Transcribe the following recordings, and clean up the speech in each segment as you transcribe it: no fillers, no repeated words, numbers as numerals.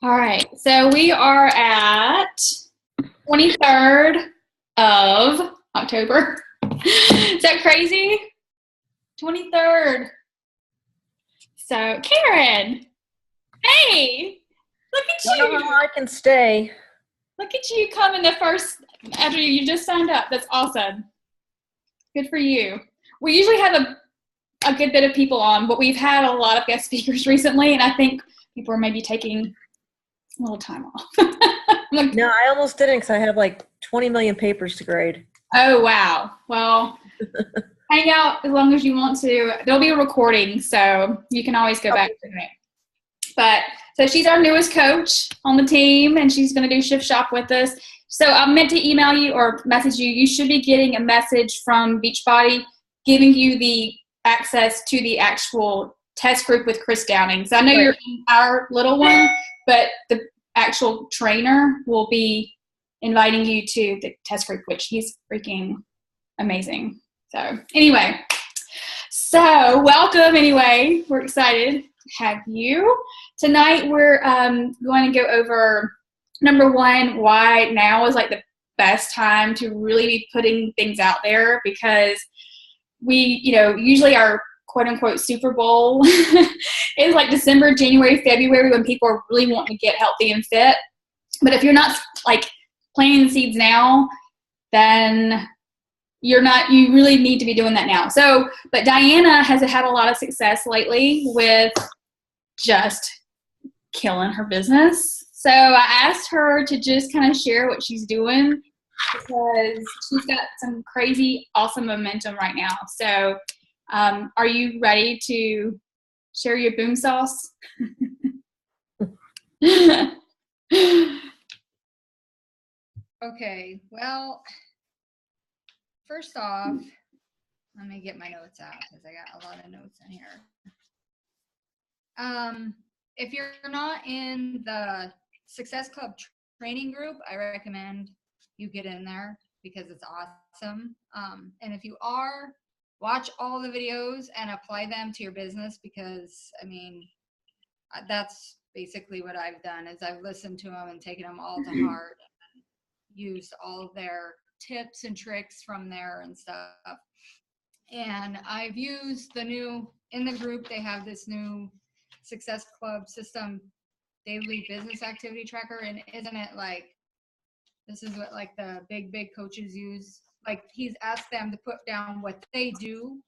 All right, so we are at 23rd of October. Is that crazy? 23rd. So, Karen, hey, look at Don't know you. how I can stay. Look at you coming the first after you just signed up. That's awesome. Good for you. We usually have a good bit of people on, but we've had a lot of guest speakers recently, and I think people are maybe taking a little time off. I'm like, No, I almost didn't because I have like 20 million papers to grade. oh, wow. Well, hang out as long as you want to. There'll be a recording, so you can always go back Okay. to it. But so she's our newest coach on the team, and she's going to do Shift Shop with us. So I meant to email you or message you. You should be getting a message from Beachbody giving you the access to the actual test group with Chris Downing. So I know you're in our little one, but the actual trainer will be inviting you to the test group, which he's freaking amazing. So anyway, so welcome anyway. We're excited to have you. Tonight we're going to go over number one, why now is like the best time to really be putting things out there, because we, usually our quote unquote Super Bowl is like December, January, February, when people are really wanting to get healthy and fit. But if you're not like planting seeds now, then you really need to be doing that now. So, but Diana has had a lot of success lately with just killing her business. So I asked her to just kind of share what she's doing, because she's got some crazy, awesome momentum right now. So, are you ready to share your boom sauce? Okay, well, first off, let me get my notes out because I got a lot of notes in here. If you're not in the Success Club training group, I recommend you get in there because it's awesome. And if you are, watch all the videos and apply them to your business, because I mean, that's basically what I've done is I've listened to them and taken them all to heart, and used all of their tips and tricks from there and stuff. And I've used in the group, they have this new Success Club system daily business activity tracker. And isn't it like, this is what like the big coaches use? Like he's asked them to put down what they do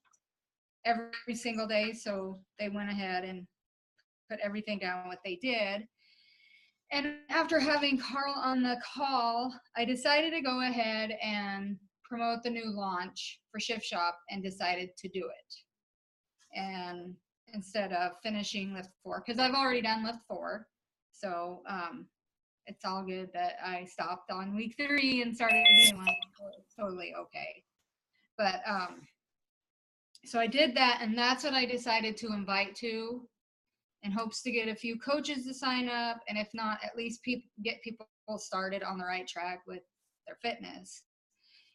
every single day. So they went ahead and put everything down what they did. And after having Carl on the call, I decided to go ahead and promote the new launch for Shift Shop and decided to do it. And instead of finishing lift 4, because I've already done lift 4. So it's all good that I stopped on week 3 and started a new one. It's totally okay. But so I did that, and that's what I decided to invite to, in hopes to get a few coaches to sign up, and if not, at least get people started on the right track with their fitness.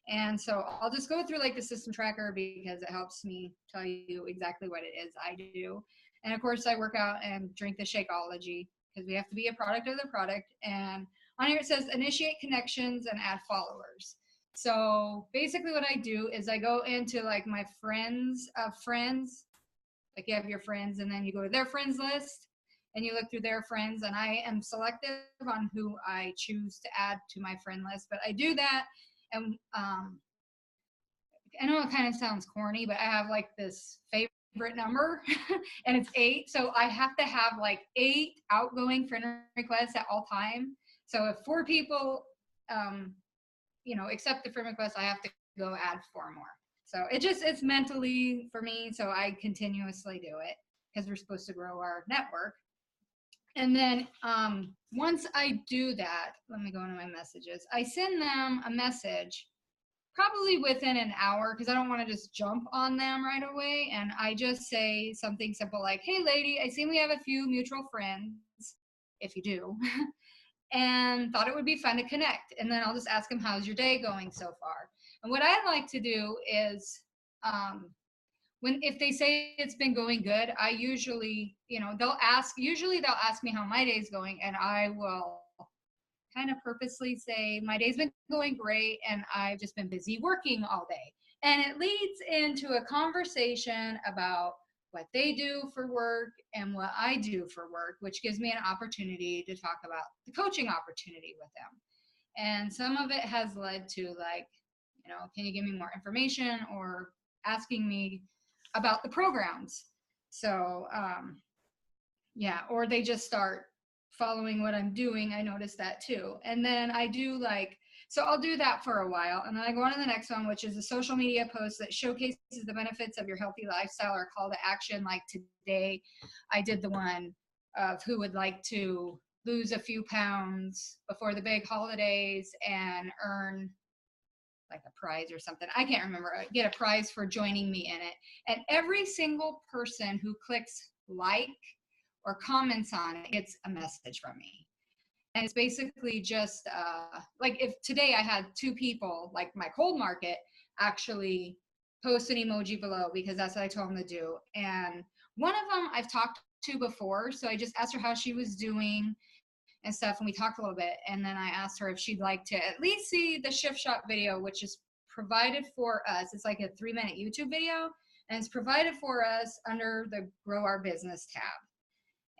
And so I'll just go through like the system tracker because it helps me tell you exactly what it is I do. And of course I work out and drink the Shakeology because we have to be a product of the product. And on here it says initiate connections and add followers. So basically what I do is I go into like my friends of friends, like you have your friends and then you go to their friends list and you look through their friends, and I am selective on who I choose to add to my friend list. But I do that, and I know it kind of sounds corny, but I have like this favorite number and it's 8. So I have to have like 8 outgoing friend requests at all time. So if 4 people accept the friend request, I have to go add 4 more. So it's mentally for me, so I continuously do it because we're supposed to grow our network. And then once I do that, let me go into my messages. I send them a message probably within an hour because I don't want to just jump on them right away. And I just say something simple like, hey, lady, I see we have a few mutual friends, if you do, and thought it would be fun to connect. And then I'll just ask them, how's your day going so far? And what I like to do is if they say it's been going good, I usually, they'll ask me how my day's going, and I will kind of purposely say my day's been going great and I've just been busy working all day. And it leads into a conversation about what they do for work and what I do for work, which gives me an opportunity to talk about the coaching opportunity with them. And some of it has led to like, can you give me more information, or asking me about the programs. So yeah, or they just start following what I'm doing. I noticed that too. And then I do so I'll do that for a while, and then I go on to the next one, which is a social media post that showcases the benefits of your healthy lifestyle, or call to action. Like today, I did the one of who would like to lose a few pounds before the big holidays and earn like a prize or something. I can't remember. Get a prize for joining me in it. And every single person who clicks like or comments on it gets a message from me. And it's basically just like if today I had 2 people, like my cold market, actually post an emoji below, because that's what I told them to do. And one of them I've talked to before, so I just asked her how she was doing and stuff, and we talked a little bit. And then I asked her if she'd like to at least see the Shift Shop video, which is provided for us. It's like a 3-minute YouTube video, and it's provided for us under the Grow Our Business tab.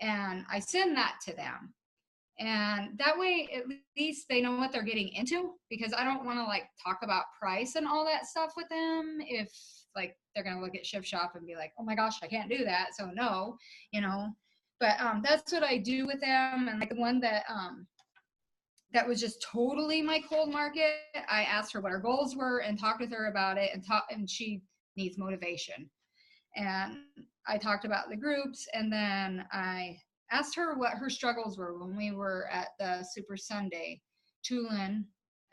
And I send that to them. And that way, at least they know what they're getting into, because I don't want to like talk about price and all that stuff with them if like they're going to look at Shift Shop and be like, oh my gosh, I can't do that. So no, but that's what I do with them. And like the one that that was just totally my cold market, I asked her what her goals were and talked with her about it, and she needs motivation. And I talked about the groups, and then I asked her what her struggles were when we were at the Super Sunday. Tulin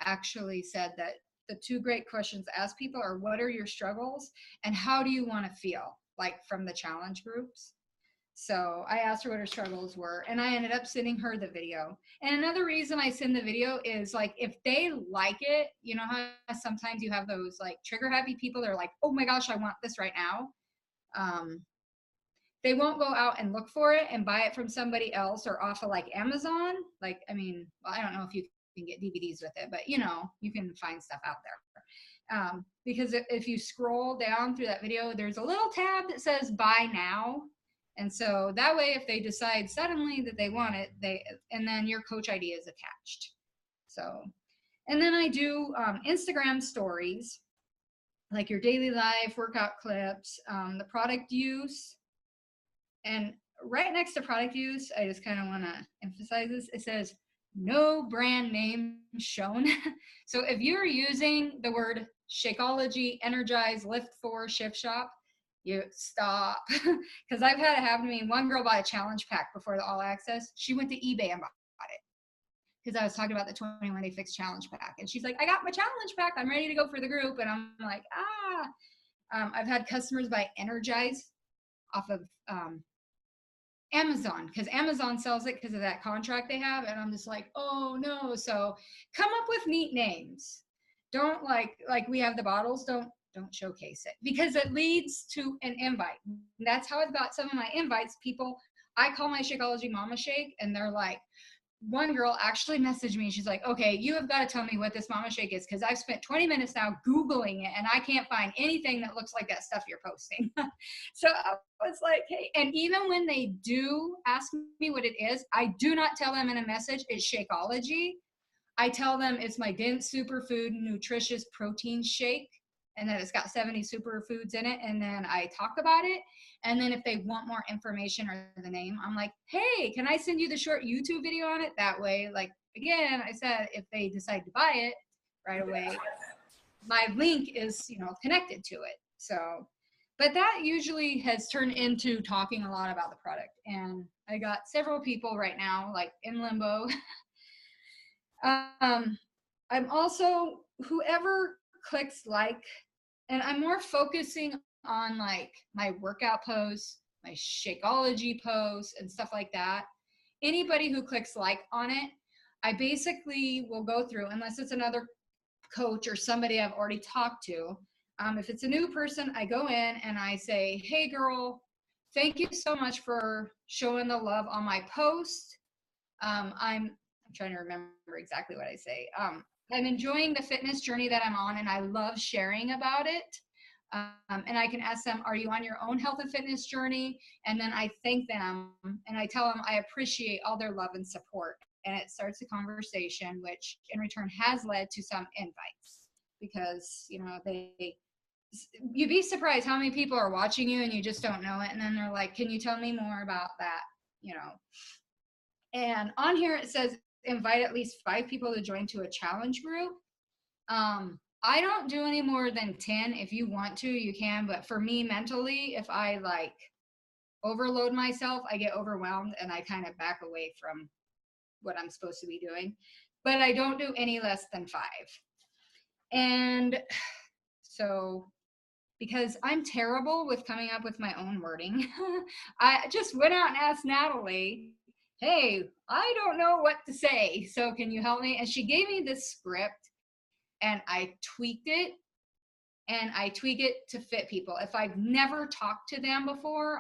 actually said that the 2 great questions to ask people are, what are your struggles and how do you want to feel, like from the challenge groups. So I asked her what her struggles were, and I ended up sending her the video. And another reason I send the video is like, if they like it, you know how sometimes you have those like trigger happy people that are like, oh my gosh, I want this right now. They won't go out and look for it and buy it from somebody else or off of like Amazon. Like, I mean, well, I don't know if you can get DVDs with it, but you can find stuff out there. Because if you scroll down through that video, there's a little tab that says buy now. And so that way, if they decide suddenly that they want it, and then your coach ID is attached. So, and then I do Instagram stories, like your daily life, workout clips, the product use. And right next to product use, I just kind of want to emphasize this. It says no brand name shown. So if you're using the word Shakeology, Energize, Lift4, Shift Shop, you stop. Because I've had it happen to me. One girl bought a challenge pack before the All Access. She went to eBay and bought it, because I was talking about the 21 Day Fix challenge pack. And she's like, I got my challenge pack. I'm ready to go for the group. And I'm like, I've had customers buy Energize off of Amazon, because Amazon sells it because of that contract they have. And I'm just like, oh no. So come up with neat names. Don't like we have the bottles, don't showcase it, because it leads to an invite. That's how I've got some of my invites. People, I call my Shakeology Mama Shake, and they're like, one girl actually messaged me. She's like, okay, you have got to tell me what this Mama Shake is, because I've spent 20 minutes now Googling it and I can't find anything that looks like that stuff you're posting. So I was like, hey, and even when they do ask me what it is, I do not tell them in a message it's Shakeology. I tell them it's my dense superfood nutritious protein shake, and that it's got 70 superfoods in it. And then I talk about it. And then if they want more information or the name, I'm like, hey, can I send you the short YouTube video on it? That way, like, again, I said, if they decide to buy it right away, my link is, connected to it. So, but that usually has turned into talking a lot about the product. And I got several people right now, like in limbo. I'm also, whoever clicks like, and I'm more focusing on like my workout posts, my Shakeology posts and stuff like that. Anybody who clicks like on it, I basically will go through, unless it's another coach or somebody I've already talked to, If it's a new person, I go in and I say, hey girl, thank you so much for showing the love on my post. I'm trying to remember exactly what I say. I'm enjoying the fitness journey that I'm on, and I love sharing about it. And I can ask them, are you on your own health and fitness journey? And then I thank them and I tell them I appreciate all their love and support. And it starts a conversation, which in return has led to some invites, because, you know, you'd be surprised how many people are watching you and you just don't know it. And then they're like, can you tell me more about that? You know, and on here it says invite at least 5 people to join to a challenge group. I don't do any more than 10. If you want to, you can. But for me mentally, if I like overload myself, I get overwhelmed and I kind of back away from what I'm supposed to be doing. But I don't do any less than 5. And so, because I'm terrible with coming up with my own wording, I just went out and asked Natalie, hey, I don't know what to say, so can you help me? And she gave me this script, and I tweaked it, and I tweak it to fit people. If I've never talked to them before,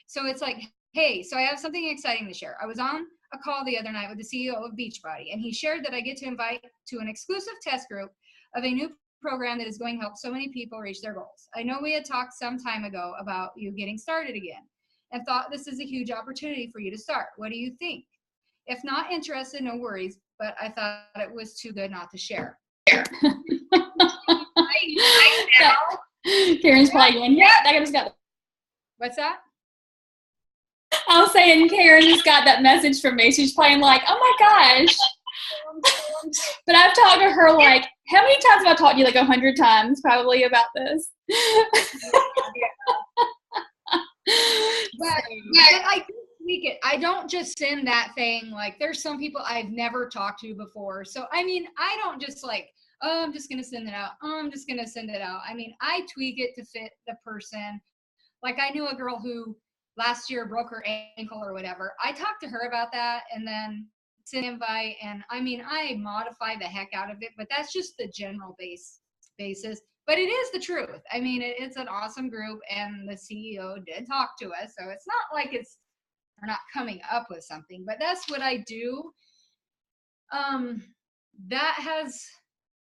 so it's like, hey, so I have something exciting to share. I was on a call the other night with the CEO of Beachbody, and he shared that I get to invite to an exclusive test group of a new program that is going to help so many people reach their goals. I know we had talked some time ago about you getting started again and thought this is a huge opportunity for you to start. What do you think? If not interested, no worries, but I thought it was too good not to share. Karen's playing. Yeah, I just got. What's that? I was saying Karen just got that message from me. She's playing like, oh my gosh. But I've talked to her like, how many times have I talked to you? Like 100 times probably about this. But I tweak it. I don't just send that thing. Like there's some people I've never talked to before. So, I mean, I don't just like, oh, I'm just going to send it out. Oh, I'm just going to send it out. I mean, I tweak it to fit the person. Like I knew a girl who last year broke her ankle or whatever. I talked to her about that and then sent an invite. And I mean, I modify the heck out of it, but that's just the general basis. But it is the truth. I mean, it's an awesome group, and the CEO did talk to us. So it's not like we're not coming up with something, but that's what I do. That has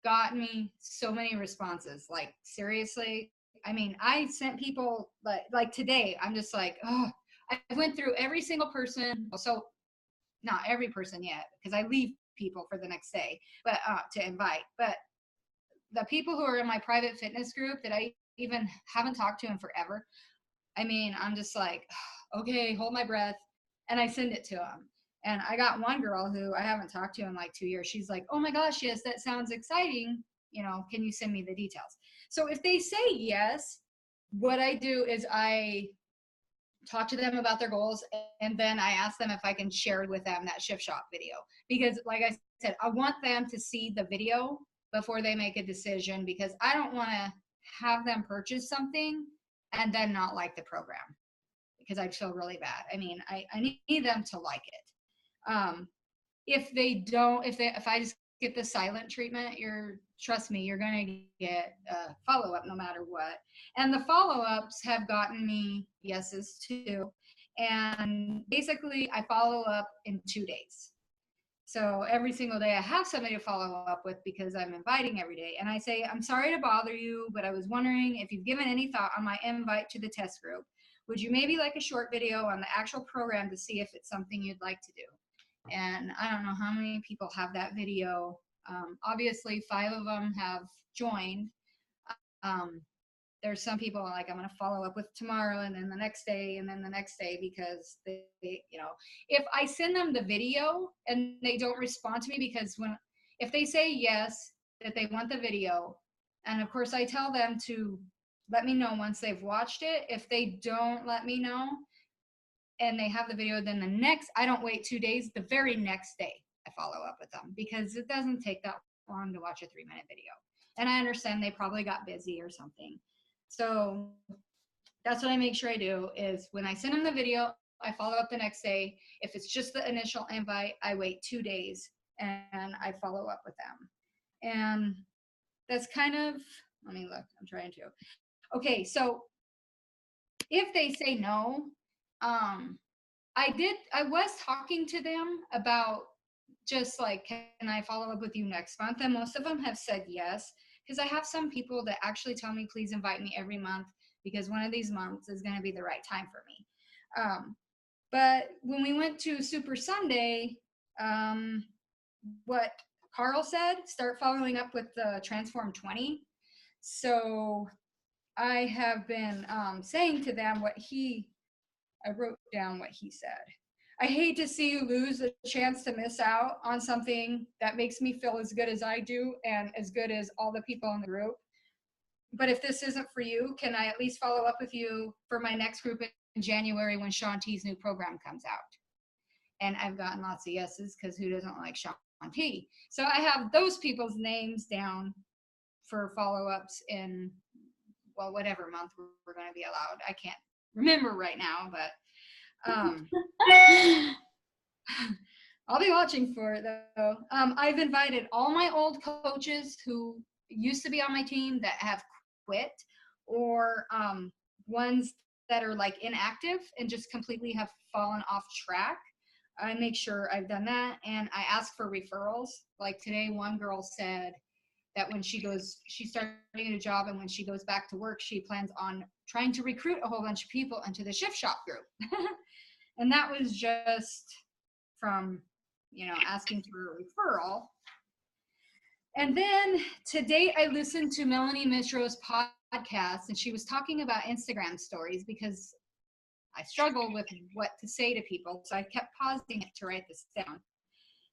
gotten me so many responses. Like seriously, I mean, I sent people like today, I'm just like, oh, I went through every single person. So not every person yet, because I leave people for the next day, but to invite. But the people who are in my private fitness group that I even haven't talked to in forever, I mean, I'm just like, okay, hold my breath. And I send it to them. And I got one girl who I haven't talked to in like 2 years. She's like, oh my gosh, yes, that sounds exciting. You know, can you send me the details? So if they say yes, what I do is I talk to them about their goals, and then I ask them if I can share with them that Shift Shop video. Because like I said, I want them to see the video before they make a decision, because I don't want to have them purchase something and then not like the program, because I'd feel really bad. I mean, I need them to like it. If they don't, if I just get the silent treatment, trust me, you're going to get a follow-up no matter what. And the follow-ups have gotten me yeses too. And basically I follow up in 2 days. So every single day I have somebody to follow up with, because I'm inviting every day. And I say, I'm sorry to bother you, but I was wondering if you've given any thought on my invite to the test group. Would you maybe like a short video on the actual program to see if it's something you'd like to do? And I don't know how many people have that video. Obviously 5 of them have joined. There's some people like I'm going to follow up with tomorrow, and then the next day, and then the next day, because they, you know, if I send them the video and they don't respond to me, because if they say yes, that they want the video, and of course I tell them to let me know once they've watched it. If they don't let me know and they have the video, then I don't wait 2 days. The very next day I follow up with them, because it doesn't take that long to watch a 3-minute video. And I understand they probably got busy or something. So that's what I make sure I do, is when I send them the video, I follow up the next day. If it's just the initial invite, I wait 2 days and I follow up with them. And that's kind of Let me look. I'm trying to. Okay, so if they say no, I was talking to them about just like, can I follow up with you next month? And most of them have said yes, because I have some people that actually tell me, please invite me every month because one of these months is going to be the right time for me. But when we went to Super Sunday, what Carl said, start following up with the Transform 20. So I have been saying to them I wrote down what he said. I hate to see you lose a chance to miss out on something that makes me feel as good as I do and as good as all the people in the group. But if this isn't for you, can I at least follow up with you for my next group in January when Shaun T's new program comes out? And I've gotten lots of yeses because who doesn't like Shaun T? So I have those people's names down for follow-ups in, well, whatever month we're going to be allowed. I can't remember right now, but I'll be watching for it though. I've invited all my old coaches who used to be on my team that have quit, or ones that are like inactive and just completely have fallen off track. I make sure I've done that, and I ask for referrals. Like today, one girl said that when she's starting a new job, and when she goes back to work, she plans on trying to recruit a whole bunch of people into the Shift Shop group. And that was just from, asking for a referral. And then today I listened to Melanie Mitro's podcast, and she was talking about Instagram stories because I struggle with what to say to people. So I kept pausing it to write this down.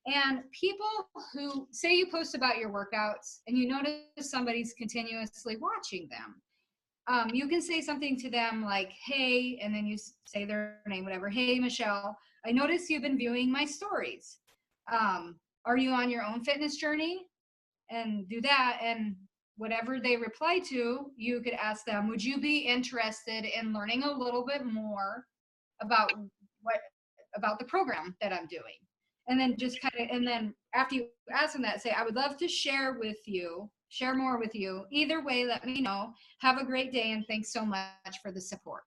And people who say you post about your workouts and you notice somebody's continuously watching them, you can say something to them like, hey, and then you say their name, whatever. Hey, Michelle, I noticed you've been viewing my stories. Are you on your own fitness journey? And do that. And whatever they reply to, you could ask them, would you be interested in learning a little bit more about the program that I'm doing? And then just and then after you ask them that, say, I would love to share more with you. Either way, let me know. Have a great day, and thanks so much for the support.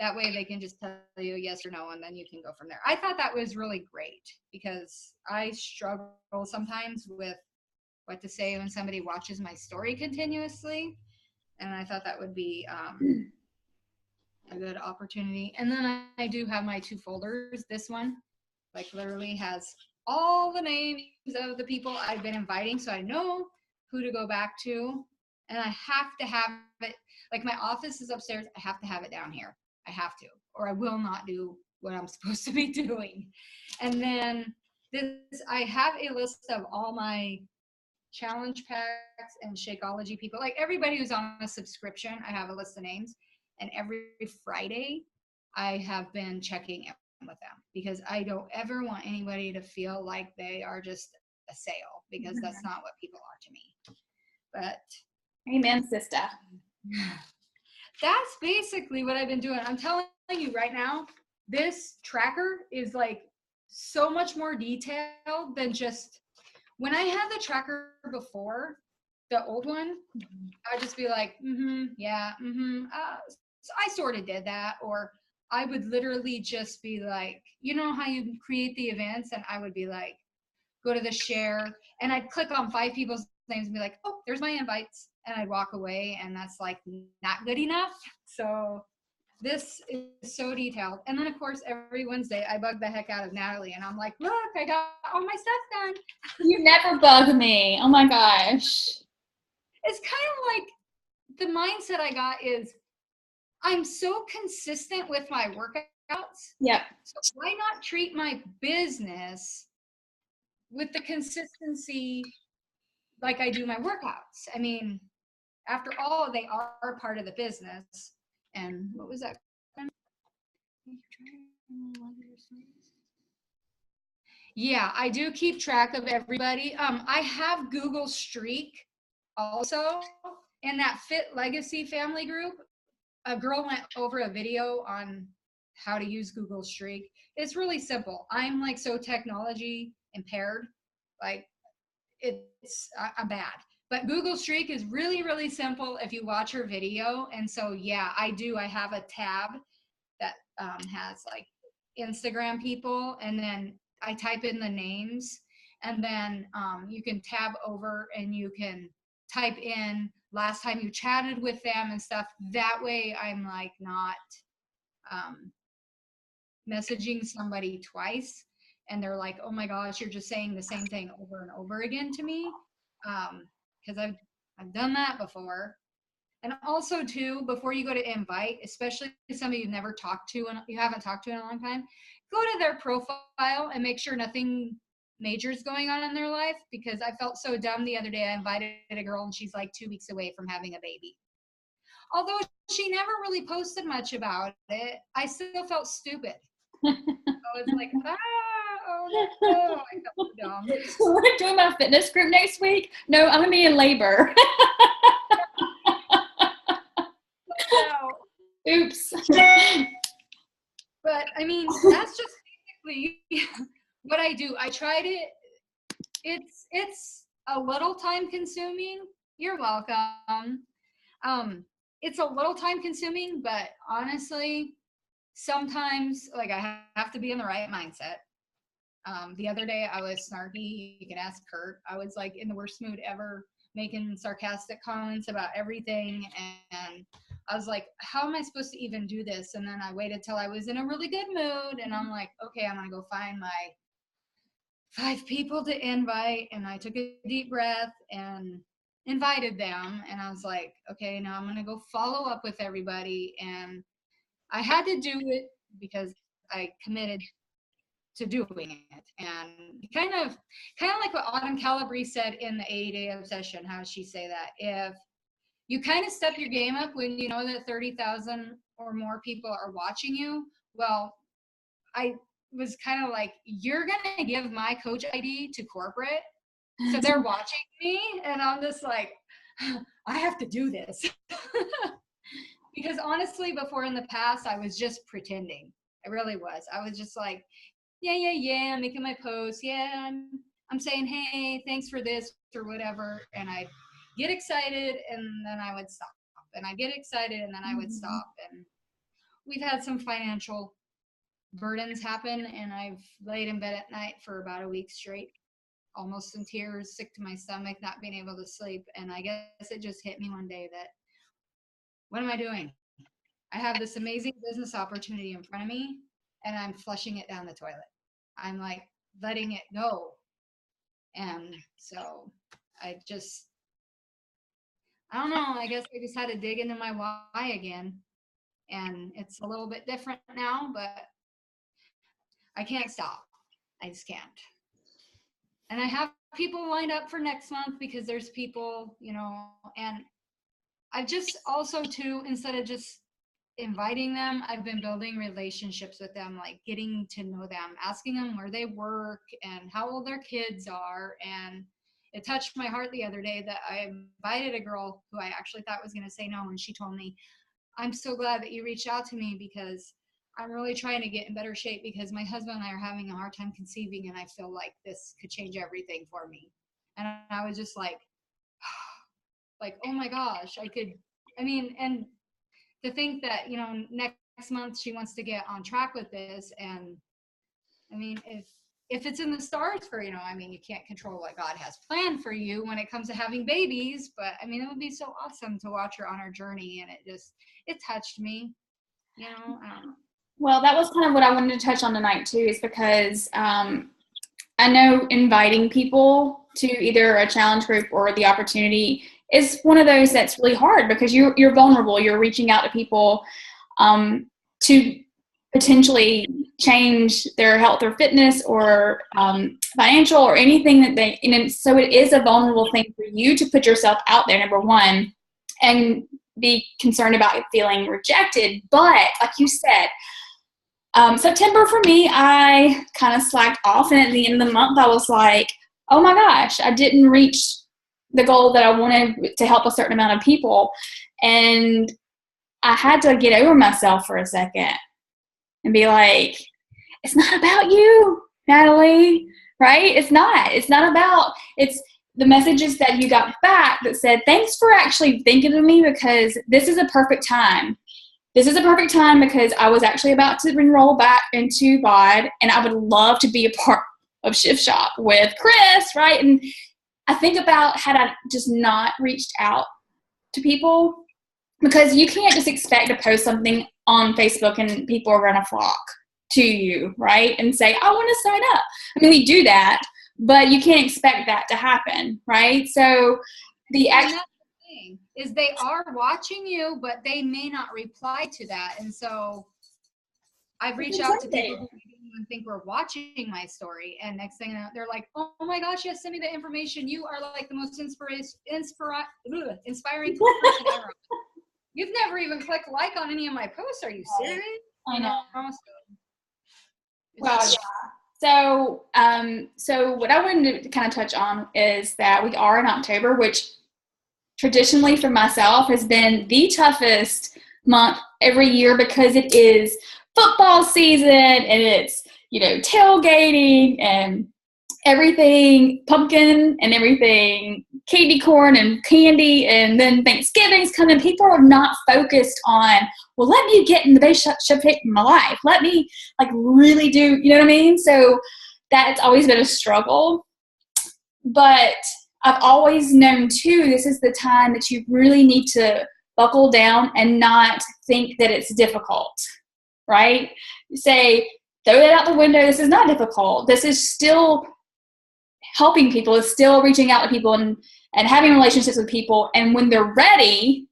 That way they can just tell you yes or no, and then you can go from there. I thought that was really great because I struggle sometimes with what to say when somebody watches my story continuously. And I thought that would be a good opportunity. And then I do have my 2 folders. This one, like, literally has all the names of the people I've been inviting, so I know who to go back to. And I have to have it, like, my office is upstairs. I have to have it down here. I have to, or I will not do what I'm supposed to be doing. And then I have a list of all my challenge packs and Shakeology people, like everybody who's on a subscription. I have a list of names, and every Friday I have been checking in with them because I don't ever want anybody to feel like they are just a sale, because that's not what people are to me. But amen, sister. That's basically what I've been doing. I'm telling you right now, this tracker is like so much more detailed than just when I had the tracker before, the old one. I'd just be like, yeah, so I sort of did that. Or I would literally just be like, you know how you create the events, and I would be like, go to the share, and I'd click on 5 people's names and be like, oh, there's my invites, and I'd walk away, and that's like not good enough. So this is so detailed. And then of course every Wednesday I bug the heck out of Natalie, and I'm like, look, I got all my stuff done. You never bug me. Oh my gosh. It's kind of like the mindset I got is I'm so consistent with my workouts. Yep. So why not treat my business with the consistency like I do my workouts? I mean, after all, they are part of the business. And what was that? Yeah, I do keep track of everybody. I have Google Streak also. In that Fit Legacy family group, a girl went over a video on how to use Google Streak. It's really simple. I'm like so technology impaired, like I'm bad. But Google Streak is really, really simple if you watch her video. And so, yeah, I have a tab that has like Instagram people, and then I type in the names, and then you can tab over and you can type in last time you chatted with them and stuff. That way I'm like not messaging somebody twice and they're like, oh my gosh, you're just saying the same thing over and over again to me. Because I've done that before. And also too, before you go to invite, especially somebody you've never talked to and you haven't talked to in a long time, go to their profile and make sure nothing major is going on in their life, because I felt so dumb the other day. I invited a girl and she's like 2 weeks away from having a baby. Although she never really posted much about it, I still felt stupid. I was like, oh no, I felt so dumb. We're doing my fitness group next week. No, I'm gonna be in labor. Oops. But I mean, that's just basically what I do. I tried it. It's a little time consuming. You're welcome. It's a little time consuming, but honestly, sometimes like I have to be in the right mindset. The other day I was snarky. You can ask Kurt. I was like in the worst mood ever, making sarcastic comments about everything, and I was like, how am I supposed to even do this? And then I waited till I was in a really good mood, and I'm like, okay, I'm gonna go find my 5 people to invite. And I took a deep breath and invited them, and I was like, okay, now I'm gonna go follow up with everybody. And I had to do it because I committed to doing it. And kind of like what Autumn Calabrese said in the 80-day obsession. How does she say that? If you kind of step your game up when you know that 30,000 or more people are watching you, well, I was kind of like, you're gonna give my coach ID to corporate, so they're watching me, and I'm just like, I have to do this. Because honestly, before in the past, I was just pretending. I really was. I was just like, yeah, I'm making my post. Yeah, I'm saying, hey, thanks for this or whatever. And I'd get excited and then I would stop. And I get excited and then I would stop. And we've had some financial burdens happen, and I've laid in bed at night for about a week straight, almost in tears, sick to my stomach, not being able to sleep. And I guess it just hit me one day that, what am I doing? I have this amazing business opportunity in front of me, and I'm flushing it down the toilet. I'm like letting it go. And so I don't know, I guess I just had to dig into my why again. And it's a little bit different now, but I can't stop. I just can't. And I have people lined up for next month because there's people, and I've just also too, instead of just inviting them, I've been building relationships with them, like getting to know them, asking them where they work and how old their kids are. And it touched my heart the other day that I invited a girl who I actually thought was going to say no, and she told me, I'm so glad that you reached out to me because I'm really trying to get in better shape because my husband and I are having a hard time conceiving, and I feel like this could change everything for me. And I was just like, oh my gosh, and to think that, next month she wants to get on track with this. And I mean, if it's in the stars for, you can't control what God has planned for you when it comes to having babies, but I mean, it would be so awesome to watch her on her journey. And it touched me, I don't know. Well, that was kind of what I wanted to touch on tonight too, is because I know inviting people to either a challenge group or the opportunity is one of those that's really hard because you're vulnerable. You're reaching out to people to potentially change their health or fitness or financial or anything that and so it is a vulnerable thing for you to put yourself out there, number one, and be concerned about feeling rejected. But like you said, September for me, I kind of slacked off, and at the end of the month I was like, oh my gosh, I didn't reach the goal that I wanted to help a certain amount of people. And I had to get over myself for a second and be like, it's not about you, Natalie, right? It's not about, the messages that you got back that said, thanks for actually thinking of me, because this is a perfect time. This is a perfect time because I was actually about to enroll back into BOD, and I would love to be a part of Shift Shop with Chris, right? And I think about, had I just not reached out to people, because you can't just expect to post something on Facebook and people are going to flock to you, right? And say, I want to sign up. I mean, we do that, but you can't expect that to happen, right? So the And that's the thing, is they are watching you, but they may not reply to that. And so I've reached out to people who didn't even think were watching my story, and next thing you know, they're like, oh my gosh, yes, send me the information. You are like the most inspiring person ever. You've never even clicked like on any of my posts. Are you serious? I know. Well, yeah. So what I wanted to kind of touch on is that we are in October, which traditionally for myself has been the toughest month every year, because it is football season and it's, tailgating and everything pumpkin and everything candy corn and candy, and then Thanksgiving's coming. People are not focused on, well, let me get in the best shape of my life. Let me really do, you know what I mean? So that's always been a struggle. But I've always known too, this is the time that you really need to buckle down and not think that it's difficult, right? You say, throw that out the window. This is not difficult. This is still helping people. It's still reaching out to people and having relationships with people. And when they're ready,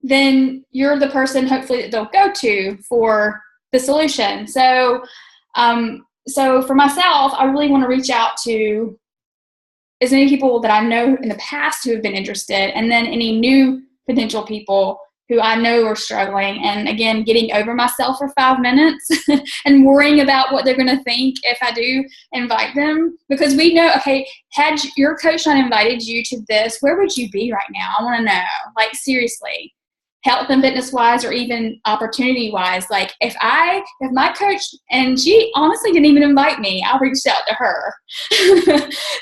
then you're the person hopefully that they'll go to for the solution. So, so for myself, I really want to reach out to as many people that I know in the past who have been interested, and then any new potential people who I know are struggling. And again, getting over myself for 5 minutes and worrying about what they're going to think if I do invite them. Because we know, okay, had your coach not invited you to this, where would you be right now? I want to know, seriously, health and fitness wise, or even opportunity wise. If my coach, and she honestly didn't even invite me, I reached out to her.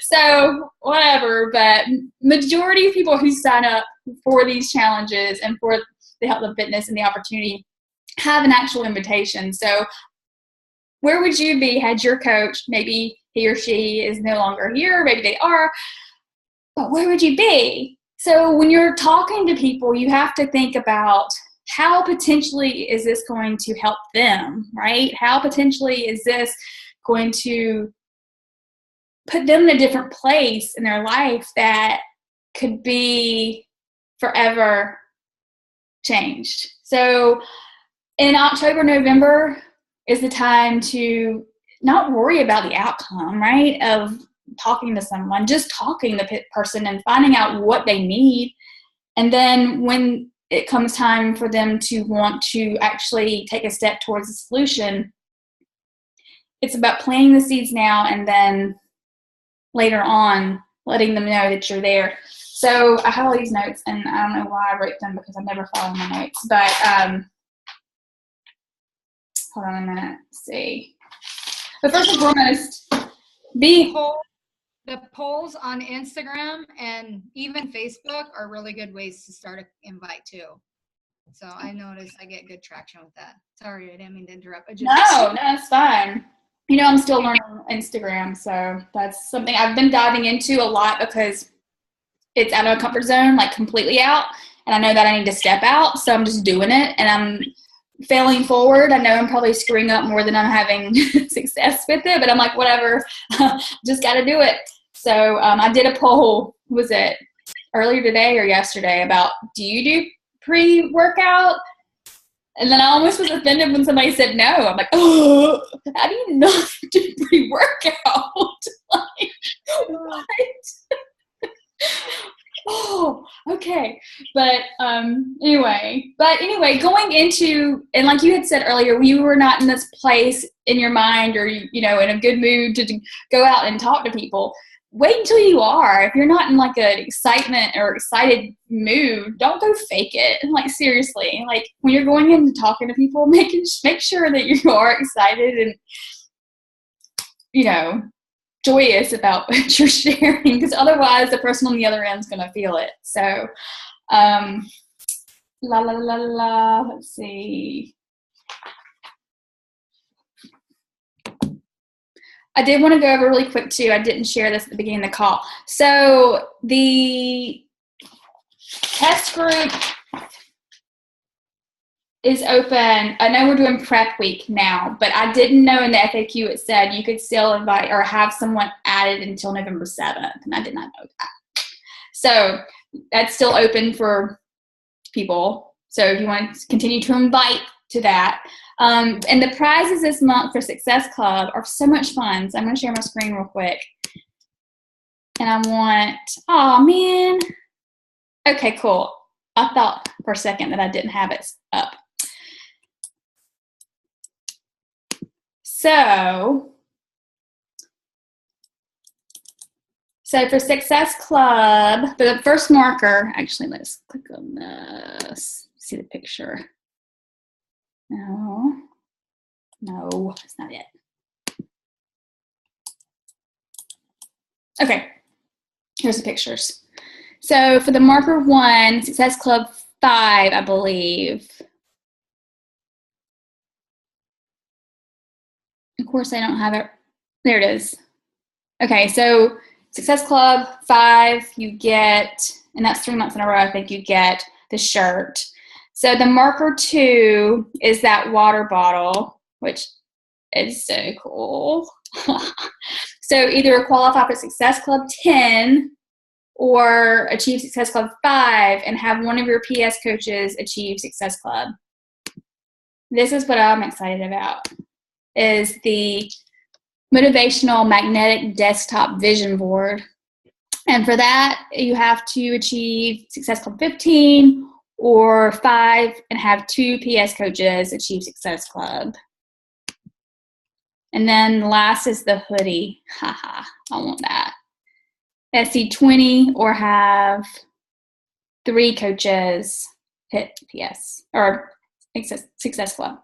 So whatever, but majority of people who sign up for these challenges and for the health and fitness and the opportunity have an actual invitation. So where would you be had your coach, maybe he or she is no longer here, maybe they are, but where would you be? So when you're talking to people, you have to think about how potentially is this going to help them, right? How potentially is this going to put them in a different place in their life that could be forever changed. So in October, November is the time to not worry about the outcome, right, of talking to someone, just talking to the person and finding out what they need. And then when it comes time for them to want to actually take a step towards a solution, it's about planting the seeds now and then later on letting them know that you're there. So I have all these notes, and I don't know why I wrote them because I never follow my notes. But hold on a minute. Let's see. But first and foremost, the polls on Instagram and even Facebook are really good ways to start an invite too. So I noticed I get good traction with that. Sorry, I didn't mean to interrupt. No, it's fine. I'm still learning Instagram, so that's something I've been diving into a lot because it's out of a comfort zone, completely out. And I know that I need to step out, so I'm just doing it. And I'm failing forward. I know I'm probably screwing up more than I'm having success with it, but I'm like, whatever, just got to do it. So I did a poll, was it earlier today or yesterday, about do you do pre-workout? And then I almost was offended when somebody said no. I'm like, oh, how do you not do pre-workout? What? Oh, okay. But anyway, going into, and like you had said earlier, you were not in this place in your mind or, in a good mood to go out and talk to people. Wait until you are. If you're not in an excitement or excited mood, don't go fake it. Seriously, when you're going in and talking to people, make sure that you are excited and, joyous about what you're sharing, because otherwise the person on the other end is going to feel it. So, let's see. I did want to go over really quick too. I didn't share this at the beginning of the call. So the test group is open. I know we're doing prep week now, but I didn't know in the FAQ it said you could still invite or have someone added until November 7th, and I did not know that. So that's still open for people. So if you want to continue to invite to that. And the prizes this month for Success Club are so much fun. So I'm going to share my screen real quick. And I want, oh man. Okay, cool. I thought for a second that I didn't have it up. So for Success Club, for the first marker, actually, let's click on this, see the picture. No, that's not it. Okay, here's the pictures. So for the marker 1, Success Club 5, I believe. Of course, I don't have it. There it is. Okay, so Success Club 5, you get, and that's 3 months in a row, I think you get the shirt. So the marker 2 is that water bottle, which is so cool. So either qualify for Success Club 10 or achieve Success Club 5 and have one of your PS coaches achieve Success Club. This is what I'm excited about, is the motivational magnetic desktop vision board. And for that, you have to achieve Success Club 15 or 5 and have 2 PS coaches achieve Success Club. And then last is the hoodie. Haha, I want that. SC20 or have 3 coaches hit PS or Success Club.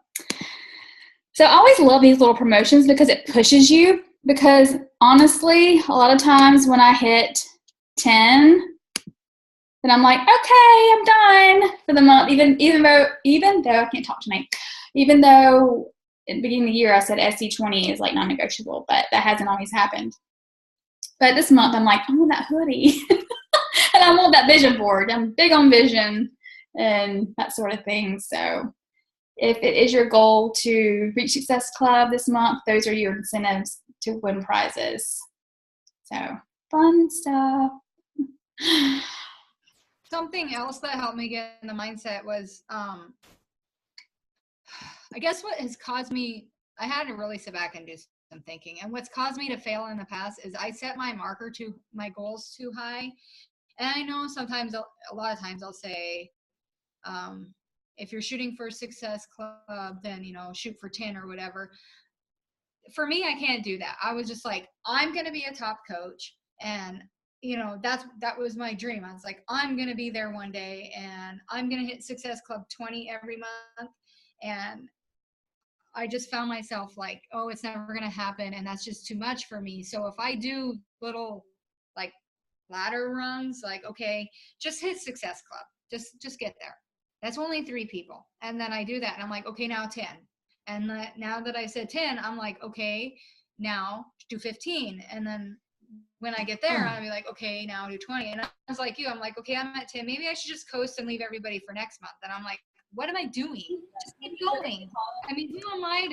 So I always love these little promotions because it pushes you, because honestly, a lot of times when I hit 10, then I'm like, okay, I'm done for the month, even though I can't talk tonight, even though at the beginning of the year I said SC20 is like non-negotiable, but that hasn't always happened. But this month I'm like, I want that hoodie and I want that vision board. I'm big on vision and that sort of thing. So if it is your goal to reach Success Club this month, those are your incentives to win prizes. So fun stuff. Something else that helped me get in the mindset was, I guess what has caused me, I had to really sit back and do some thinking. And what's caused me to fail in the past is I set my goals too high. And I know sometimes, a lot of times I'll say, if you're shooting for Success Club, then, shoot for 10 or whatever. For me, I can't do that. I was just like, I'm going to be a top coach. And, that was my dream. I was like, I'm going to be there one day and I'm going to hit Success Club 20 every month. And I just found myself like, oh, it's never going to happen. And that's just too much for me. So if I do little like ladder runs, like, okay, just hit Success Club, just get there. That's only 3 people. And then I do that and I'm like, okay, now 10. And now that I said 10, I'm like, okay, now do 15. And then when I get there, I'll be like, okay, now do 20. And I was like you, I'm like, okay, I'm at 10. Maybe I should just coast and leave everybody for next month. And I'm like, what am I doing? Just keep going. I mean, who am I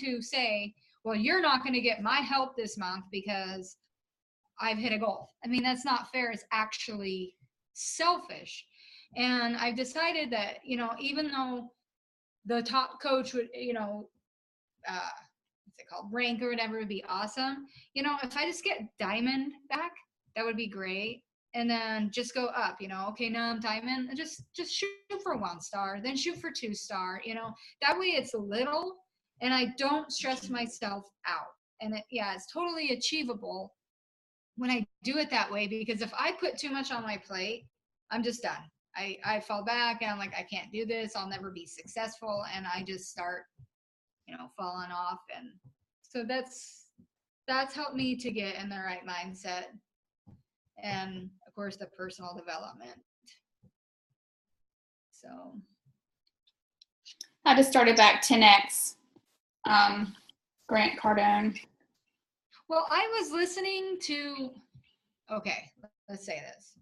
to say, well, you're not going to get my help this month because I've hit a goal? I mean, that's not fair. It's actually selfish. And I've decided that, even though the top coach would, what's it called, rank or whatever, would be awesome. If I just get diamond back, that would be great. And then just go up, okay, now I'm diamond, and just shoot for 1 star, then shoot for 2 star, that way it's little and I don't stress myself out. And it's totally achievable when I do it that way, because if I put too much on my plate, I'm just done. I fall back and I'm like, I can't do this. I'll never be successful. And I just start, falling off. And so that's that's helped me to get in the right mindset. And of course, the personal development. So I just started back 10X, Grant Cardone. well, I was listening to, okay, let's say this.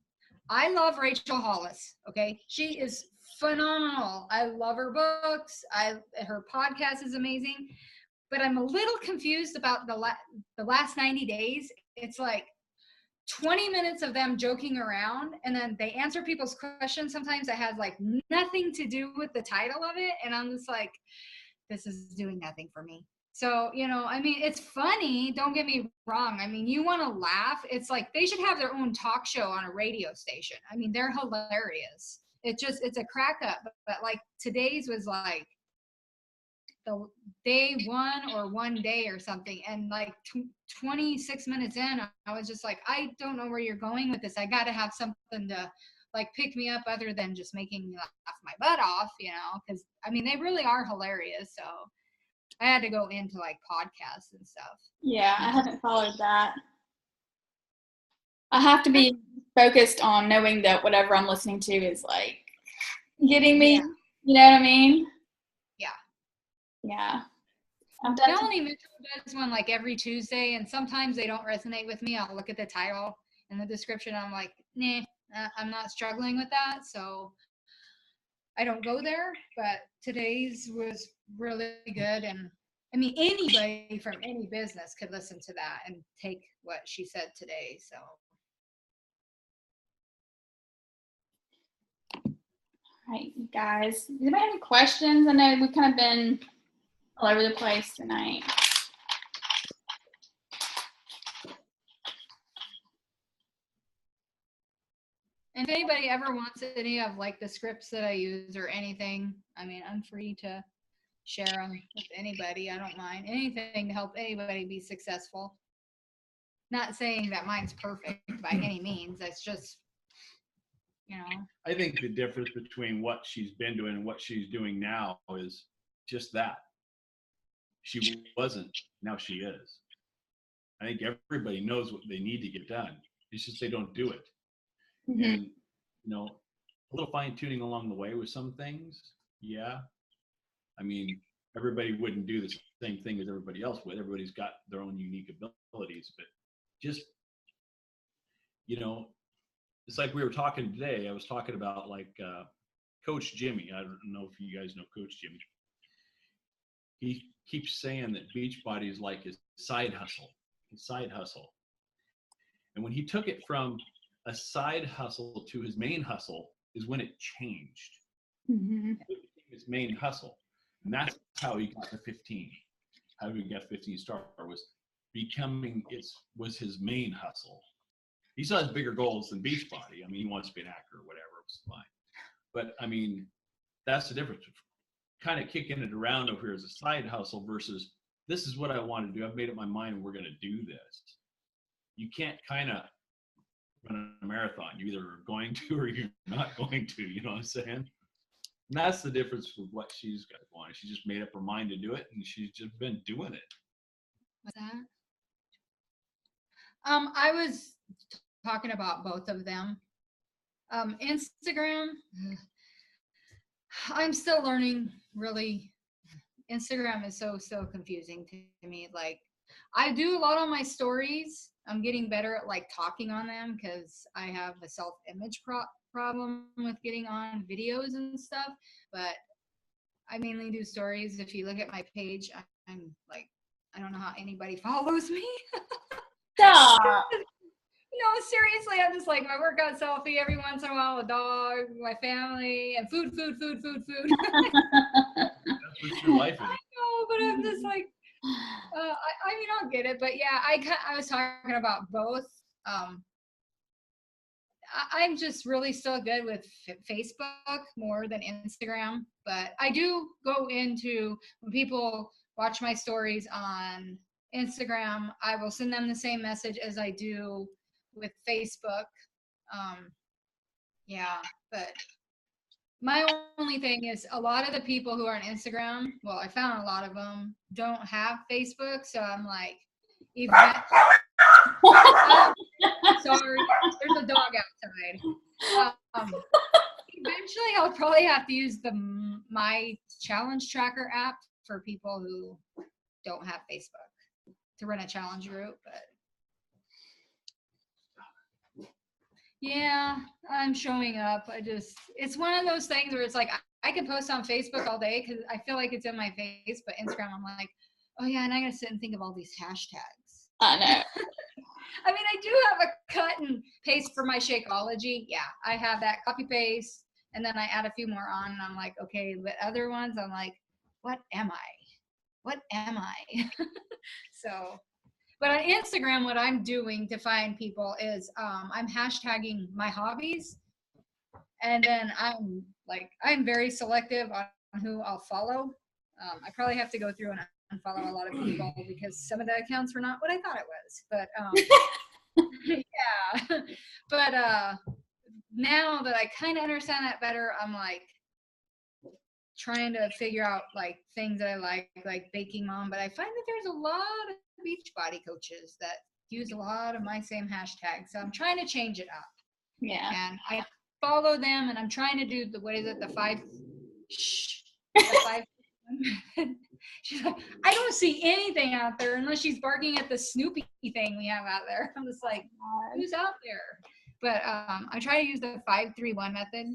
I love Rachel Hollis. Okay. She is phenomenal. I love her books. Her podcast is amazing, but I'm a little confused about the last 90 days. It's like 20 minutes of them joking around, and then they answer people's questions sometimes that has like nothing to do with the title of it. And I'm just like, this is doing nothing for me. So, I mean, it's funny. Don't get me wrong. I mean, you want to laugh. It's like they should have their own talk show on a radio station. I mean, they're hilarious. It's a crack up. But like today's was like the day one or one day or something. And like 26 minutes in, I was just like, I don't know where you're going with this. I got to have something to like pick me up other than just making me laugh my butt off, because I mean, they really are hilarious. So I had to go into like podcasts and stuff. Yeah, I haven't followed that. I have to be focused on knowing that whatever I'm listening to is like getting me. Yeah. You know what I mean? Yeah. Yeah. I've done Melanie Mitchell does one like every Tuesday, and sometimes they don't resonate with me. I'll look at the title and the description. I'm like, nah, I'm not struggling with that. So I don't go there, but today's was really good. And I mean, anybody from any business could listen to that and take what she said today. So. All right, you guys. Does anybody have any questions? I know we've kind of been all over the place tonight. And if anybody ever wants any of like the scripts that I use or anything, I mean, I'm free to share them with anybody. I don't mind anything to help anybody be successful. Not saying that mine's perfect by any means. It's just, I think the difference between what she's been doing and what she's doing now is just that. She wasn't, now she is. I think everybody knows what they need to get done. It's just they don't do it. Mm-hmm. And, a little fine tuning along the way with some things. Yeah. I mean, everybody wouldn't do the same thing as everybody else would. Everybody's got their own unique abilities, but just, it's like we were talking today. I was talking about like Coach Jimmy. I don't know if you guys know Coach Jimmy. He keeps saying that Beachbody is like his side hustle. And when he took it from a side hustle to his main hustle is when it changed. Mm-hmm. It became his main hustle. And that's how he got to 15. How he got 15 star was his main hustle. He still has bigger goals than Beachbody. I mean, he wants to be an actor or whatever, it's fine. But I mean, that's the difference. Kind of kicking it around over here as a side hustle versus this is what I want to do. I've made up my mind and we're going to do this. You can't kind of run a marathon. You either are going to or you're not going to, you know what I'm saying? And that's the difference with what she's got going. She just made up her mind to do it and she's just been doing it. What's that? I was talking about both of them. Instagram, I'm still learning, really. Instagram is so confusing to me. Like, I do a lot on my stories. I'm getting better at like talking on them because I have a self-image problem with getting on videos and stuff. But I mainly do stories. If you look at my page, I'm like, I don't know how anybody follows me. Stop. Seriously, I'm just like my workout selfie every once in a while, a dog, my family, and food. That's what your life is. I know, but I'm just like, I mean, I'll get it. But yeah, I was talking about both. I'm just really still good with Facebook more than Instagram. But I do go into, when people watch my stories on Instagram, I will send them the same message as I do with Facebook. But my only thing is a lot of the people who are on Instagram, well, I found a lot of them don't have Facebook. So I'm like, event. Sorry, there's a dog outside. Eventually, I'll probably have to use my challenge tracker app for people who don't have Facebook to run a challenge group. But yeah, I'm showing up. It's one of those things where it's like I could post on Facebook all day because I feel like it's in my face, but Instagram, I'm like, oh yeah, and I gotta sit and think of all these hashtags. I know. I mean, I do have a cut and paste for my Shakeology. Yeah, I have that copy paste, and then I add a few more on, and I'm like, okay, but other ones, I'm like, what am I? What am I? So, but on Instagram, what I'm doing to find people is I'm hashtagging my hobbies, and then I'm very selective on who I'll follow. I probably have to go through and unfollow a lot of people because some of the accounts were not what I thought it was. But yeah, but now that I kind of understand that better, I'm like trying to figure out like things that I like Baking Mom. But I find that there's a lot of Beachbody coaches that use a lot of my same hashtags, so I'm trying to change it up. Yeah. And I follow them, and I'm trying to do the five. She's like, I don't see anything out there unless she's barking at the Snoopy thing we have out there. I'm just like, who's out there? But I try to use the 5-3-1 method.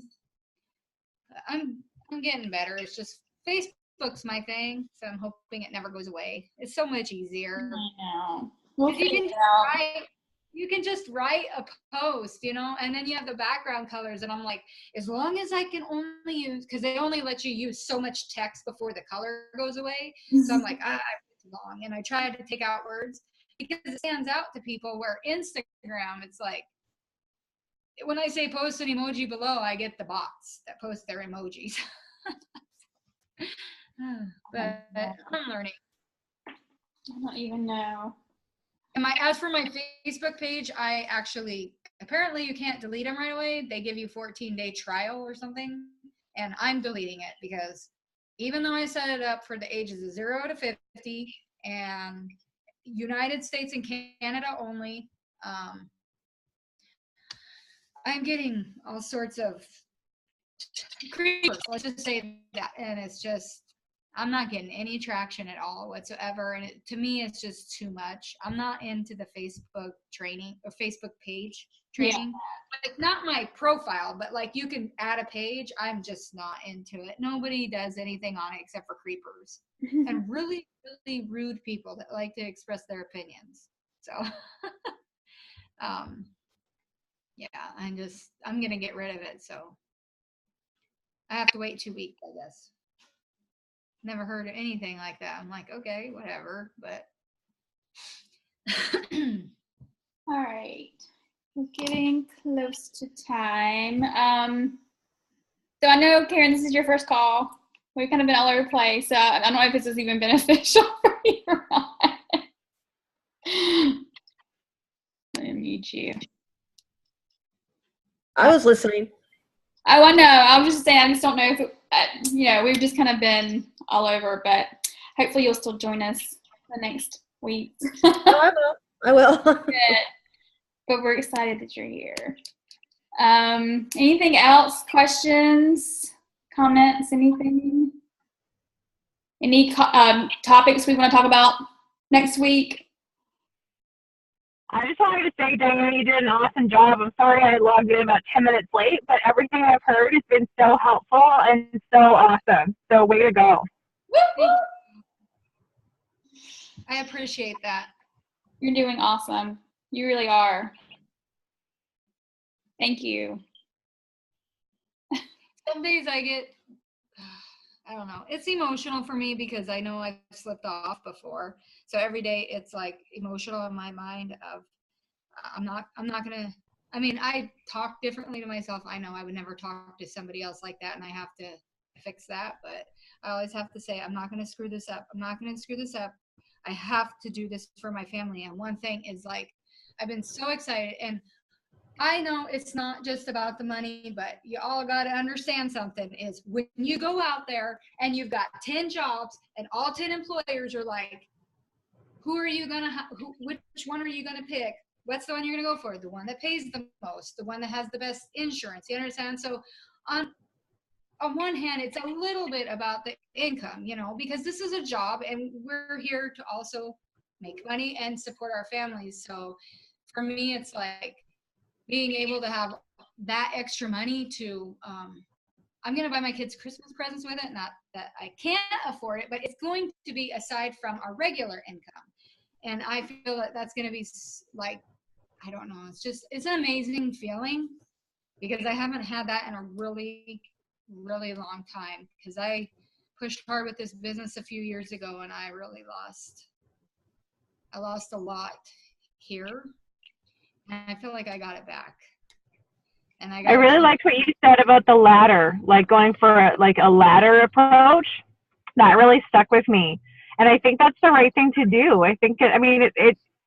I'm getting better. It's just Facebook's my thing, so I'm hoping it never goes away. It's so much easier. I know. 'Cause you can just write a post, and then you have the background colors, and I'm like, as long as I can only use, because they only let you use so much text before the color goes away. So I'm like, it's long, and I try to take out words because it stands out to people. Where Instagram, it's like, when I say post an emoji below, I get the bots that post their emojis. But I'm learning. I don't even know. And as for my Facebook page, I actually, apparently you can't delete them right away. They give you 14-day trial or something. And I'm deleting it because even though I set it up for the ages of 0 to 50 and United States and Canada only, I'm getting all sorts of creepers, let's just say that. And it's just, I'm not getting any traction at all whatsoever. And to me, it's just too much. I'm not into the Facebook training or Facebook page training. Yeah. Like, not my profile, but like you can add a page. I'm just not into it. Nobody does anything on it except for creepers and really, really rude people that like to express their opinions. So, yeah, I'm going to get rid of it. So I have to wait 2 weeks, I guess. Never heard of anything like that. I'm like, okay, whatever, but. All right. We're getting close to time. So I know, Karen, this is your first call. We've kind of been all over the place. So I don't know if this is even beneficial for you or not. Let me mute you. I was listening. Oh, I know. I was just saying, I just don't know if we've just kind of been all over, but hopefully you'll still join us the next week. Oh, I will. But we're excited that you're here. Anything else? Questions? Comments? Anything? Any topics we want to talk about next week? I just wanted to say, Diane, you did an awesome job. I'm sorry I logged in about 10 minutes late, but everything I've heard has been so helpful and so awesome. So way to go. I appreciate that. You're doing awesome. You really are. Thank you. Some days I get, I don't know. It's emotional for me because I know I've slipped off before. So every day it's like emotional in my mind of, I'm not going to, I mean, I talk differently to myself. I know I would never talk to somebody else like that, and I have to fix that. But I always have to say, I'm not going to screw this up. I'm not going to screw this up. I have to do this for my family. And one thing is, like, I've been so excited, and I know it's not just about the money, but you all got to understand something is when you go out there and you've got 10 jobs and all 10 employers are like, who are you gonna which one are you gonna pick? What's the one you're gonna go for? The one that pays the most, the one that has the best insurance. You understand? So on one hand, it's a little bit about the income, because this is a job and we're here to also make money and support our families. So for me, it's like being able to have that extra money to, I'm going to buy my kids Christmas presents with it. Not that I can't afford it, but it's going to be aside from our regular income. And I feel that that's going to be like, I don't know. It's an amazing feeling because I haven't had that in a really, really long time, because I pushed hard with this business a few years ago and I really lost a lot here, and I feel like I got it back. And I really liked what you said about the ladder, like going for a ladder approach. That really stuck with me, and I think that's the right thing to do. I think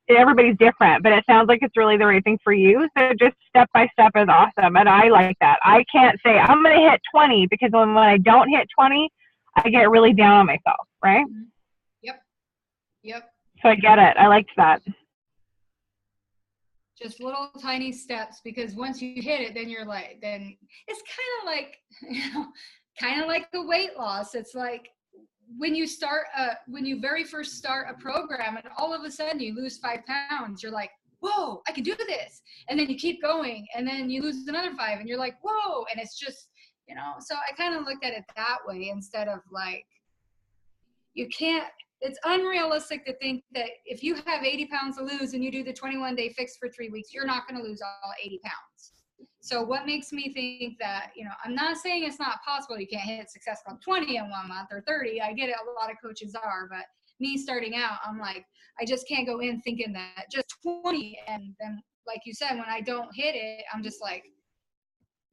everybody's different, but it sounds like it's really the right thing for you. So just step by step is awesome. And I like that. I can't say I'm going to hit 20 because when I don't hit 20, I get really down on myself. Right. Yep. So I get it. I liked that. Just little tiny steps, because once you hit it, then then it's kind of like the weight loss. It's like, when you very first start a program and all of a sudden you lose 5 pounds, you're like, whoa, I can do this. And then you keep going and then you lose another 5 and you're like, whoa. And it's just, so I kind of looked at it that way, instead of like, it's unrealistic to think that if you have 80 pounds to lose and you do the 21-day fix for 3 weeks, you're not going to lose all 80 pounds. So what makes me think that, I'm not saying it's not possible you can't hit Success Club 20 in 1 month or 30. I get it. A lot of coaches are, but me starting out, I'm like, I just can't go in thinking that just 20. And then, like you said, when I don't hit it, I'm just like,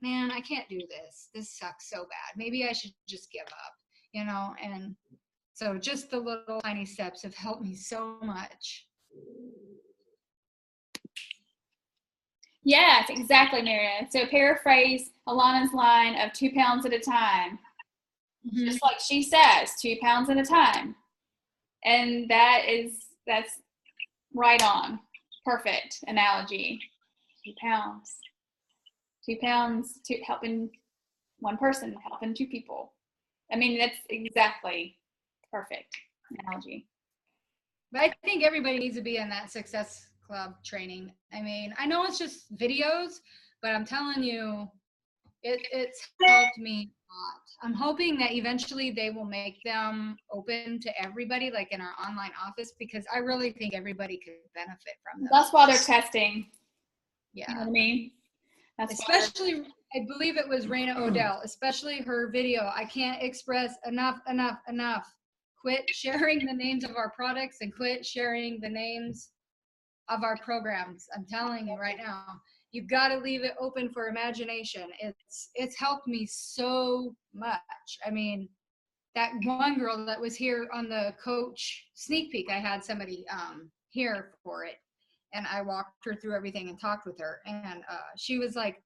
man, I can't do this. This sucks so bad. Maybe I should just give up, and so just the little tiny steps have helped me so much. Yes, exactly, Marianne. So paraphrase Alana's line of 2 pounds at a time. Mm-hmm. Just like she says, 2 pounds at a time. And that's right on. Perfect analogy. 2 pounds. 2 pounds to helping one person, helping 2 people. I mean, that's exactly perfect analogy. But I think everybody needs to be in that Success Club training. I mean, I know it's just videos, but I'm telling you, it's helped me a lot. I'm hoping that eventually they will make them open to everybody, like in our online office, because I really think everybody could benefit from them. That's why they're testing. Yeah. You know what I mean? Especially, I believe it was Raina Odell, especially her video. I can't express enough. Quit sharing the names of our products and quit sharing the names of our programs. I'm telling you right now, you've got to leave it open for imagination. It's helped me so much. I mean, that one girl that was here on the coach sneak peek, I had somebody here for it, and I walked her through everything and talked with her, and she was like,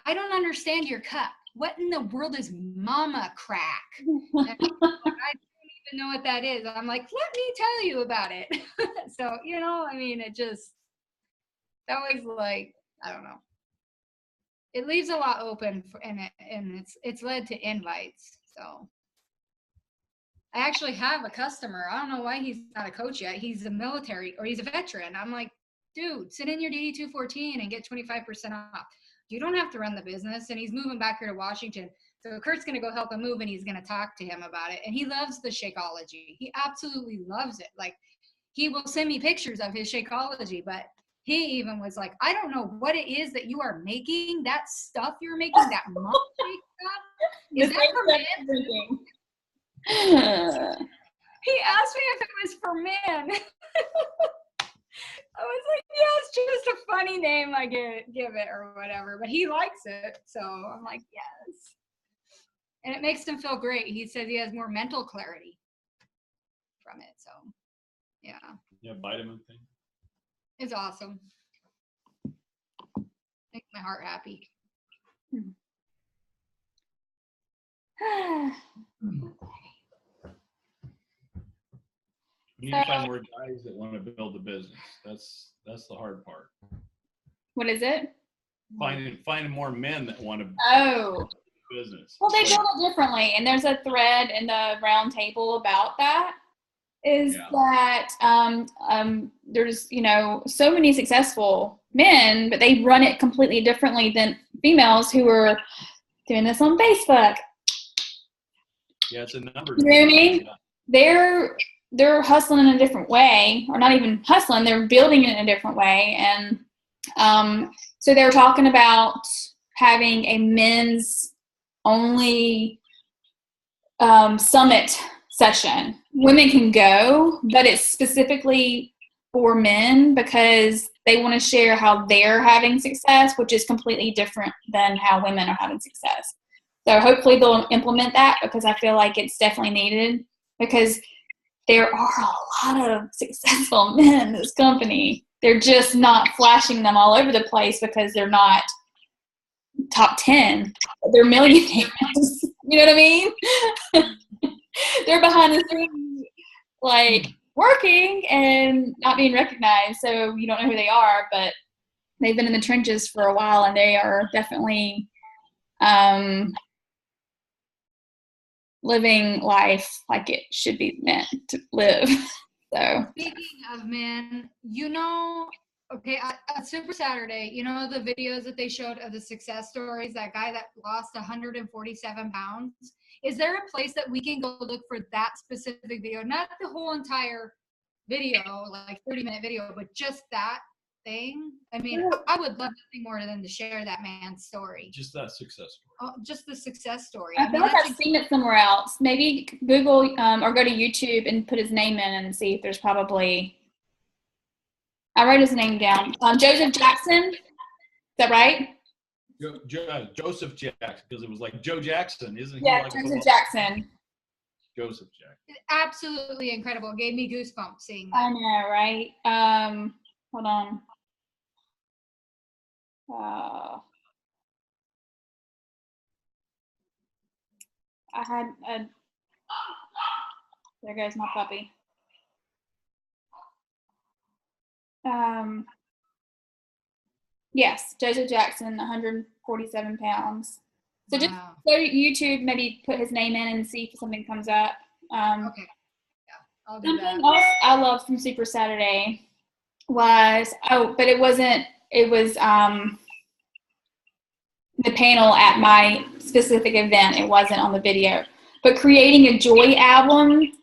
I don't understand your cup. What in the world is mama crack? And I don't even know what that is. I'm like, let me tell you about it. So, I mean, that was like, I don't know. It leaves a lot open and it's led to invites. So I actually have a customer. I don't know why he's not a coach yet. He's a military or he's a veteran. I'm like, dude, sit in your DD214 and get 25% off. You don't have to run the business. And he's moving back here to Washington. So Kurt's going to go help him move and he's going to talk to him about it. And he loves the Shakeology. He absolutely loves it. Like, he will send me pictures of his Shakeology, but he even was like, I don't know what it is that you are making. That stuff you're making, that mom shake stuff. Is that for men? He asked me if it was for men. I was like, yeah, it's just a funny name I give it or whatever, but he likes it. So I'm like, yes. And it makes him feel great. He says he has more mental clarity from it. So, yeah. Yeah, vitamin thing. It's awesome. Makes my heart happy. We need to find more guys that want to build the business. That's the hard part. What is it? Finding more men that want to Oh. build the business. Well, they build it differently, and there's a thread in the round table about that. Is that there's so many successful men, but they run it completely differently than females who are doing this on Facebook. Yeah, it's a number. You know what I mean? They're hustling in a different way, or not even hustling. They're building it in a different way, and so they were talking about having a men's only summit session. Women can go, but it's specifically for men because they want to share how they're having success, which is completely different than how women are having success. So hopefully they'll implement that, because I feel like it's definitely needed, because there are a lot of successful men in this company. They're just not flashing them all over the place because they're not top 10. They're millionaires. You know what I mean? They're behind the scenes, like, working and not being recognized. So you don't know who they are, but they've been in the trenches for a while, and they are definitely living life like it should be meant to live. So speaking of men, at Super Saturday, the videos that they showed of the success stories, that guy that lost 147 pounds. Is there a place that we can go look for that specific video? Not the whole entire video, like 30-minute video, but just that thing? I mean, I would love nothing more than to share that man's story. Just that success story. Oh, just the success story. I feel like I've seen it somewhere else. Maybe Google or go to YouTube and put his name in and see if there's probably. I wrote his name down. Joseph Jackson. Is that right? Joseph Jackson, because it was like Joe Jackson, isn't he? Yeah, like Joseph Jackson. Joseph Jackson. It's absolutely incredible. It gave me goosebumps seeing that. I know, right? Hold on. I had a. There goes my puppy. Yes, Joseph Jackson, 147 pounds. So just go to YouTube, maybe put his name in and see if something comes up. Okay. Yeah, I'll do that. Something else I loved from Super Saturday was, but it was the panel at my specific event. It wasn't on the video. But creating a joy album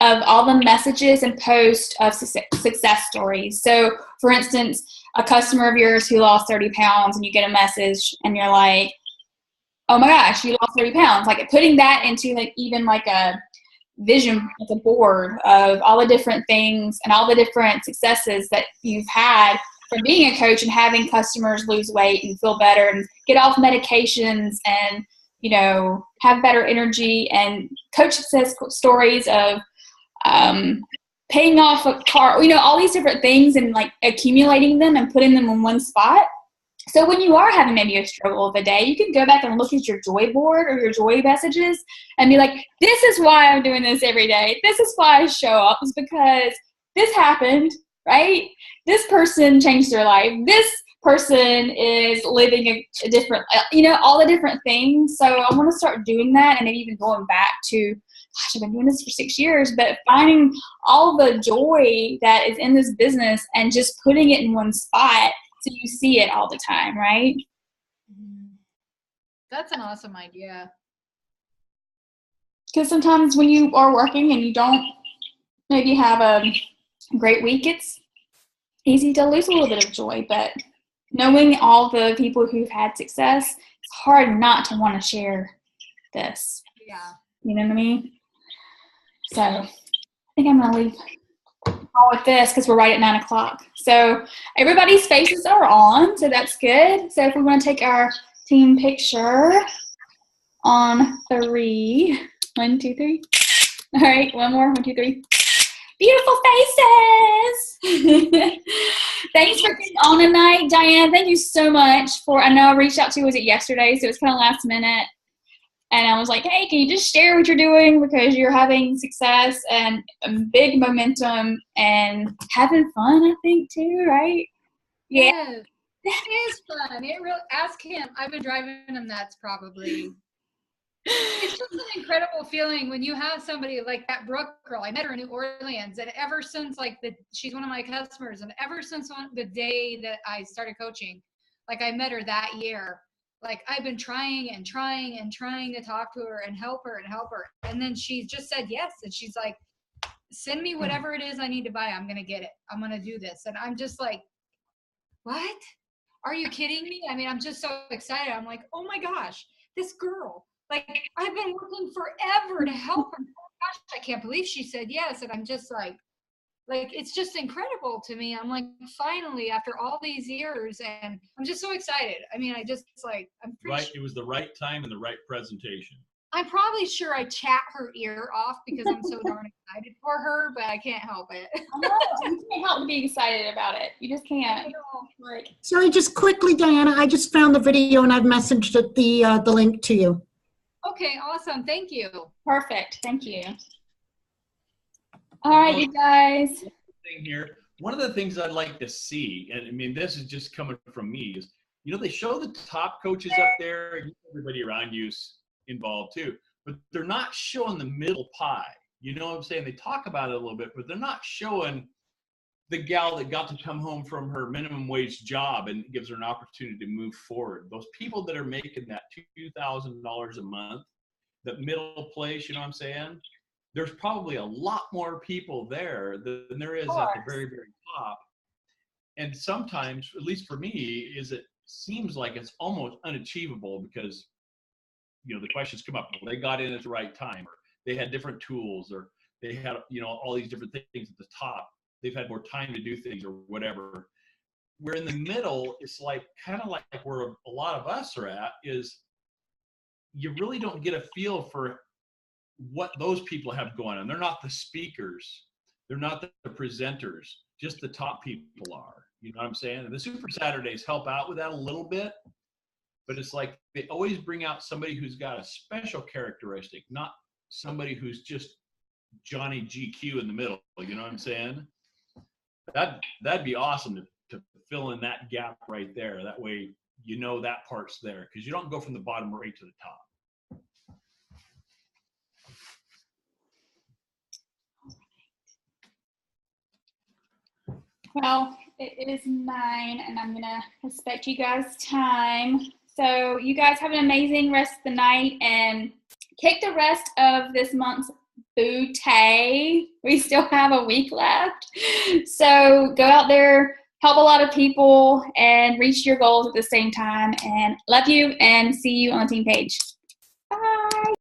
of all the messages and posts of success stories. So, for instance, a customer of yours who lost 30 pounds, and you get a message and you're like, oh my gosh, you lost 30 pounds. Like, putting that into even a vision, like a board of all the different things and all the different successes that you've had from being a coach and having customers lose weight and feel better and get off medications and, have better energy, and coach success stories of paying off a car, all these different things, and accumulating them and putting them in one spot. So when you are having maybe a struggle of a day, you can go back and look at your joy board or your joy messages and be like, this is why I'm doing this every day. This is why I show up, is because this happened, right? This person changed their life. This person is living a different, all the different things. So I want to start doing that, and maybe even going back to, gosh, I've been doing this for 6 years, but finding all the joy that is in this business and just putting it in one spot so you see it all the time, right? That's an awesome idea. Because sometimes when you are working and you don't maybe have a great week, it's easy to lose a little bit of joy, but knowing all the people who've had success, it's hard not to want to share this. Yeah. You know what I mean? So I think I'm going to leave all with this because we're right at 9 o'clock. So everybody's faces are on, so that's good. So if we want to take our team picture on 3. 1, 2, 3. All right, one more. 1, 2, 3. Beautiful faces. Thanks for being on tonight, Diane. Thank you so much I know I reached out to you, was it yesterday? So it was kind of last minute. And I was like, hey, can you just share what you're doing because you're having success and big momentum and having fun, I think, too, right? Yeah. Yes, it is fun. It really, ask him. I've been driving him nuts probably. It's just an incredible feeling when you have somebody like that Brooke girl. I met her in New Orleans, and ever since she's one of my customers, and ever since the day that I started coaching, like I met her that year, like I've been trying and trying and trying to talk to her and help her, and then she just said yes, and she's like, send me whatever it is I need to buy. I'm gonna get it. I'm gonna do this, and I'm just like, what? Are you kidding me? I mean, I'm just so excited. I'm like, oh my gosh, this girl. Like, I've been working forever to help her. Oh gosh, I can't believe she said yes. And I'm just like, it's just incredible to me. I'm like, finally, after all these years, and I'm just so excited. I mean, I'm pretty sure. It was the right time and the right presentation. I'm probably sure I chat her ear off because I'm so darn excited for her, but I can't help it. You can't help being excited about it. You just can't. Sorry, just quickly, Diana, I just found the video and I've messaged it, the link to you. Okay, awesome. Thank you. Perfect. Thank you. All right, you guys. One of the things I'd like to see, and I mean, this is just coming from me, is, they show the top coaches up there and everybody around you's involved too, but they're not showing the middle pie. You know what I'm saying? They talk about it a little bit, but they're not showing the gal that got to come home from her minimum wage job and gives her an opportunity to move forward. Those people that are making that $2,000 a month, that middle place, you know what I'm saying? There's probably a lot more people there than there is at the very, very top. And sometimes, at least for me, it seems like it's almost unachievable because, the questions come up. Well, they got in at the right time, or they had different tools, or they had, all these different things at the top. They've had more time to do things or whatever. We're in the middle. It's like kind of like where a lot of us are at is you really don't get a feel for what those people have going on. They're not the speakers. They're not the presenters. Just the top people are. You know what I'm saying? And the Super Saturdays help out with that a little bit. But it's like they always bring out somebody who's got a special characteristic, not somebody who's just Johnny GQ in the middle. You know what I'm saying? That'd be awesome to fill in that gap right there. That way, that part's there because you don't go from the bottom right to the top. Well, it is 9, and I'm gonna respect you guys' time. So you guys have an amazing rest of the night and kick the rest of this month's bootay. We still have a week left. So go out there, help a lot of people, and reach your goals at the same time. And love you, and see you on the team page. Bye.